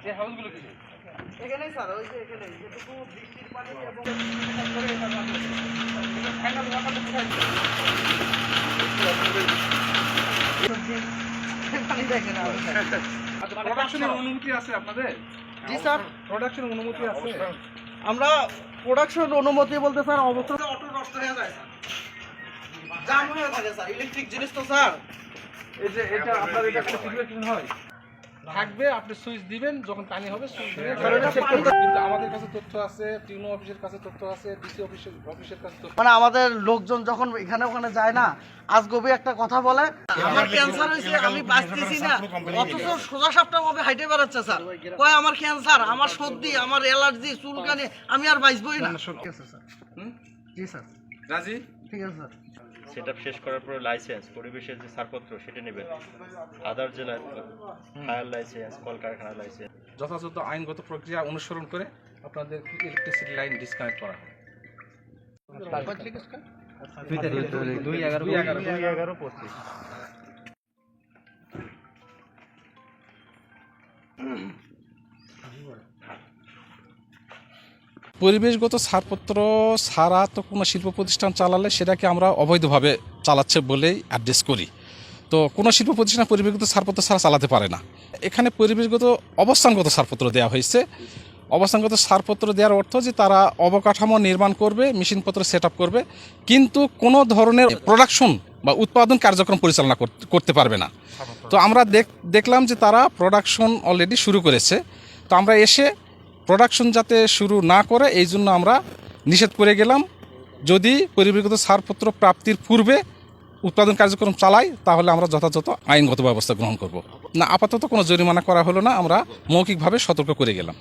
এই হাউসগুলো কি এখানেই স্যার ওই যে এখানে যেটুকু বৃষ্টির পানি এবং ফাইনাল ওয়াটারটা কোথায় পানি দেখেন আচ্ছা প্রোডাকশনের অনুমতি আছে আপনাদের? জি স্যার, প্রোডাকশনের অনুমতি আছে? আমরা প্রোডাকশন অনুমতি বলতে স্যার অবশ্যই অটো নষ্ট হয়ে যায় স্যার, জাম হয়ে থাকে স্যার, ইলেকট্রিক জিনিস তো স্যার। এই যে এটা আপনার এটা একটা ফিডব্যাক হয় থাকবে, আপনি সুইচ দিবেন, যখন পানি হবে সুইচ দিবেন। কিন্তু আমাদের কাছে তথ্য আছে, টিউনো অফিসের কাছে তথ্য আছে, ডিসি অফিসের কাছে তথ্য। মানে আমাদের লোকজন যখন এখানে ওখানে যায় না, আজগবি একটা কথা বলে আমার ক্যান্সার হয়েছে আমি বাঁচতেছি না, অথচ সোজা সাপটা ভাবে হাইটে বেড়াচ্ছে স্যার, কয় আমার ক্যান্সার, আমার সর্দি, আমার অ্যালার্জি, চুলকানি, আমি আর বাঁচবই না। ঠিক আছে স্যার, জি স্যার, রাজি? ঠিক আছে স্যার। সেটআপ শেষ করার পরে লাইসেন্স, পরিবেশের যে ছাড়পত্র সেটা নেবেন, আদার জেলার ফায়ার লাইসেন্স, কলকারখানার লাইসেন্স। যথাযথ আইনগত প্রক্রিয়া অনুসরণ করে আপনাদের ইলেকট্রিসিটি লাইন ডিসকানেক্ট করা হবে। 2/11/25 পরিবেশগত ছাড়পত্র ছাড়া তো কোনো শিল্প প্রতিষ্ঠান চালালে সেটাকে আমরা অবৈধভাবে চালাচ্ছে বলেই অ্যাড্রেস করি। তো কোনো শিল্প প্রতিষ্ঠান পরিবেশগত ছাড়পত্র ছাড়া চালাতে পারে না। এখানে পরিবেশগত অবস্থানগত ছাড়পত্র দেওয়া হয়েছে। অবস্থানগত ছাড়পত্র দেওয়ার অর্থ যে তারা অবকাঠামো নির্মাণ করবে, মেশিনপত্র সেট আপ করবে, কিন্তু কোনো ধরনের প্রোডাকশন বা উৎপাদন কার্যক্রম পরিচালনা করতে পারবে না। তো আমরা দেখলাম যে তারা প্রোডাকশন অলরেডি শুরু করেছে। তো আমরা এসে প্রোডাকশন যাতে শুরু না করে এই জন্য আমরা নিষেধ করে গেলাম। যদি পরিবেশগত ছাড়পত্র প্রাপ্তির পূর্বে উৎপাদন কার্যক্রম চালায় তাহলে আমরা যথাযথ আইনগত ব্যবস্থা গ্রহণ করব। না, আপাতত কোনো জরিমানা করা হলো না, আমরা মৌখিকভাবে সতর্ক করে গেলাম।